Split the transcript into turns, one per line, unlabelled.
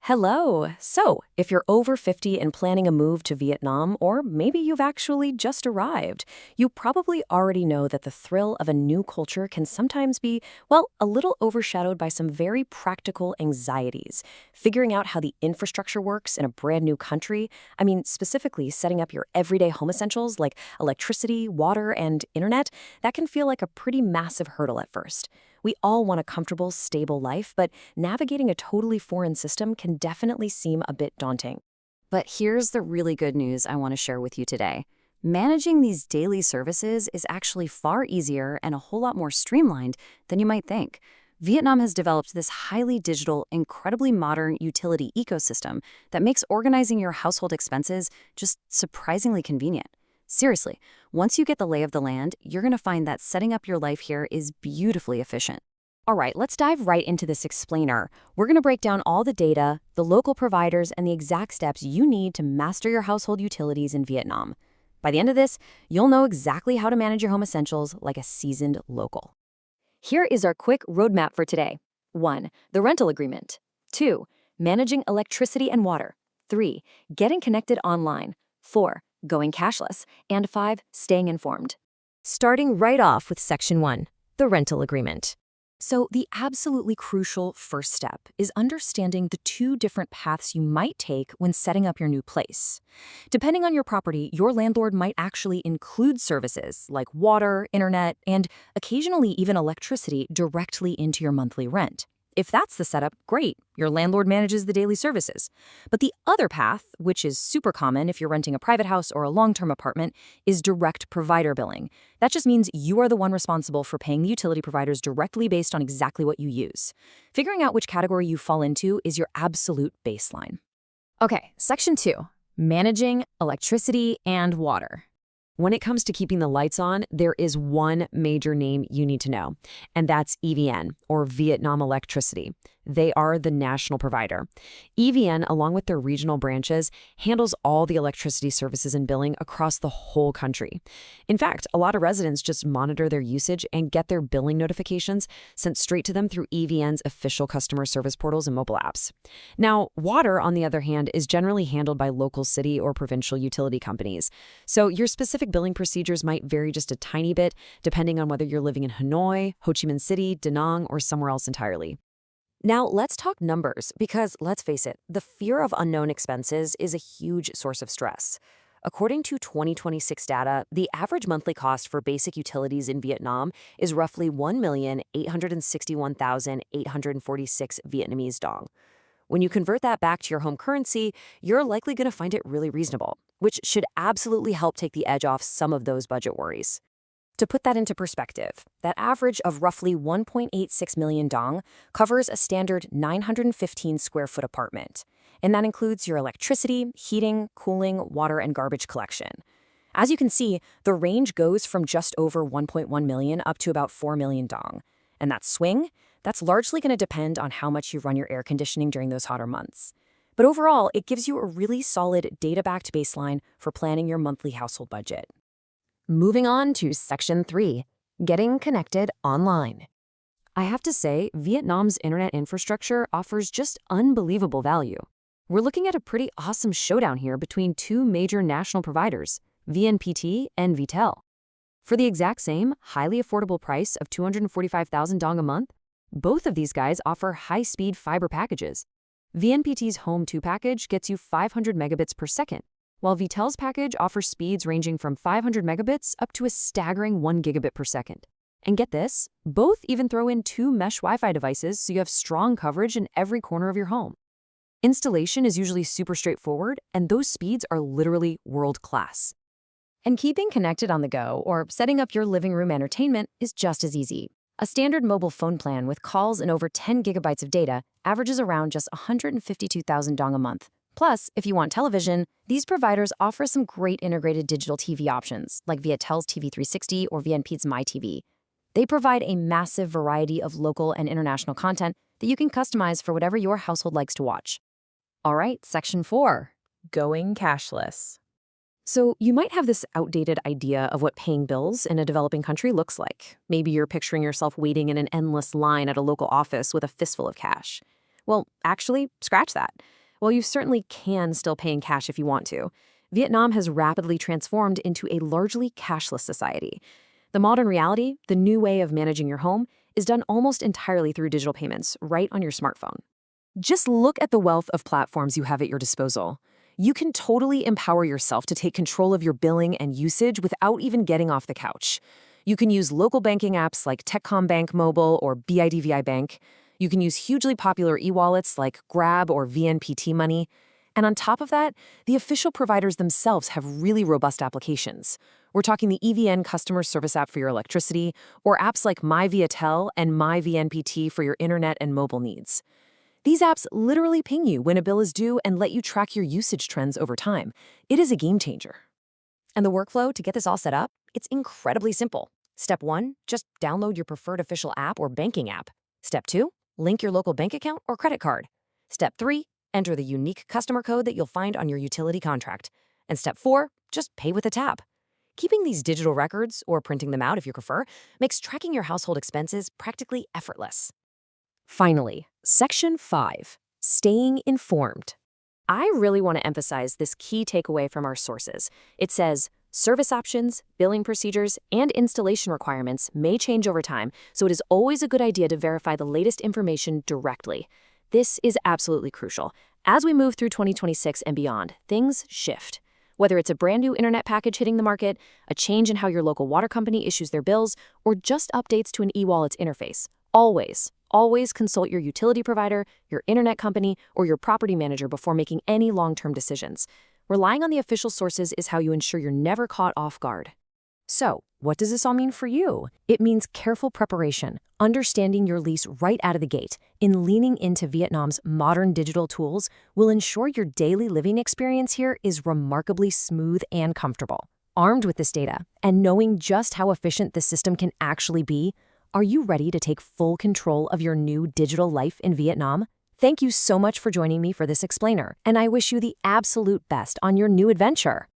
Hello. So, if you're over 50 and planning a move to Vietnam, or maybe you've actually just arrived, you probably already know that the thrill of a new culture can sometimes be, well, a little overshadowed by some very practical anxieties. Figuring out how the infrastructure works in a brand new country, specifically setting up your everyday home essentials like electricity, water, and internet, that can feel like a pretty massive hurdle at first. We all want a comfortable, stable life, but navigating a totally foreign system can definitely seem a bit daunting.
But here's the really good news I want to share with you today. Managing these daily services is actually far easier and a whole lot more streamlined than you might think. Vietnam has developed this highly digital, incredibly modern utility ecosystem that makes organizing your household expenses just surprisingly convenient. Seriously, once you get the lay of the land, you're going to find that setting up your life here is beautifully efficient.
All right, let's dive right into this explainer. We're going to break down all the data, the local providers, and the exact steps you need to master your household utilities in Vietnam. By the end of this, you'll know exactly how to manage your home essentials like a seasoned local. Here is our quick roadmap for today. 1. The rental agreement. 2. Managing electricity and water. 3. Getting connected online. 4. Going cashless. And 5. Staying informed. Starting right off with Section 1, the rental agreement. So the absolutely crucial first step is understanding the two different paths you might take when setting up your new place. Depending on your property, your landlord might actually include services like water, internet, and occasionally even electricity directly into your monthly rent. If that's the setup, great, your landlord manages the daily services. But the other path, which is super common if you're renting a private house or a long-term apartment, is direct provider billing. That just means you are the one responsible for paying the utility providers directly based on exactly what you use. Figuring out which category you fall into is your absolute baseline. Okay, Section 2, managing electricity and water. When it comes to keeping the lights on, there is one major name you need to know, and that's EVN, or Vietnam Electricity. They are the national provider. EVN, along with their regional branches, handles all the electricity services and billing across the whole country. In fact, a lot of residents just monitor their usage and get their billing notifications sent straight to them through EVN's official customer service portals and mobile apps. Now, water, on the other hand, is generally handled by local city or provincial utility companies. So your specific billing procedures might vary just a tiny bit, depending on whether you're living in Hanoi, Ho Chi Minh City, Da Nang, or somewhere else entirely. Now, let's talk numbers, because let's face it, the fear of unknown expenses is a huge source of stress. According to 2026 data, the average monthly cost for basic utilities in Vietnam is roughly 1,861,846 Vietnamese dong. When you convert that back to your home currency, you're likely going to find it really reasonable, which should absolutely help take the edge off some of those budget worries. To put that into perspective, that average of roughly 1.86 million dong covers a standard 915 square foot apartment, and that includes your electricity, heating, cooling, water, and garbage collection. As you can see, the range goes from just over 1.1 million up to about 4 million dong. And that swing, that's largely going to depend on how much you run your air conditioning during those hotter months. But overall, it gives you a really solid data-backed baseline for planning your monthly household budget. Moving on to Section 3, getting connected online. I have to say, Vietnam's internet infrastructure offers just unbelievable value. We're looking at a pretty awesome showdown here between two major national providers, VNPT and Vitel. For the exact same, highly affordable price of 245,000 dong a month, both of these guys offer high-speed fiber packages. VNPT's Home 2 package gets you 500 megabits per second, while Vitel's package offers speeds ranging from 500 megabits up to a staggering 1 gigabit per second. And get this, both even throw in 2 mesh Wi-Fi devices so you have strong coverage in every corner of your home. Installation is usually super straightforward, and those speeds are literally world-class. And keeping connected on the go or setting up your living room entertainment is just as easy. A standard mobile phone plan with calls and over 10 gigabytes of data averages around just 152,000 dong a month. Plus, if you want television, these providers offer some great integrated digital TV options, like Viettel's TV 360 or VNP's MyTV. They provide a massive variety of local and international content that you can customize for whatever your household likes to watch. All right, Section 4, going cashless. So you might have this outdated idea of what paying bills in a developing country looks like. Maybe you're picturing yourself waiting in an endless line at a local office with a fistful of cash. Well, actually, scratch that. While you certainly can still pay in cash if you want to, Vietnam has rapidly transformed into a largely cashless society. The modern reality, the new way of managing your home, is done almost entirely through digital payments right on your smartphone. Just look at the wealth of platforms you have at your disposal. You can totally empower yourself to take control of your billing and usage without even getting off the couch. You can use local banking apps like Techcombank Mobile or BIDVI Bank. You can use hugely popular e-wallets like Grab or VNPT Money. And on top of that, the official providers themselves have really robust applications. We're talking the EVN customer service app for your electricity, or apps like MyViatel and MyVNPT for your internet and mobile needs. These apps literally ping you when a bill is due and let you track your usage trends over time. It is a game changer.
And the workflow to get this all set up? It's incredibly simple. Step 1, just download your preferred official app or banking app. Step 2, link your local bank account or credit card. Step 3, enter the unique customer code that you'll find on your utility contract. And Step 4, just pay with a tap. Keeping these digital records, or printing them out if you prefer, makes tracking your household expenses practically effortless.
Finally, Section 5, Staying Informed. I really want to emphasize this key takeaway from our sources. It says, service options, billing procedures, and installation requirements may change over time, so it is always a good idea to verify the latest information directly. This is absolutely crucial. As we move through 2026 and beyond, things shift. Whether it's a brand new internet package hitting the market, a change in how your local water company issues their bills, or just updates to an e-wallet's interface, always consult your utility provider, your internet company, or your property manager before making any long-term decisions. Relying on the official sources is how you ensure you're never caught off guard. So, what does this all mean for you? It means careful preparation, understanding your lease right out of the gate, and leaning into Vietnam's modern digital tools will ensure your daily living experience here is remarkably smooth and comfortable. Armed with this data, and knowing just how efficient the system can actually be, are you ready to take full control of your new digital life in Vietnam? Thank you so much for joining me for this explainer, and I wish you the absolute best on your new adventure.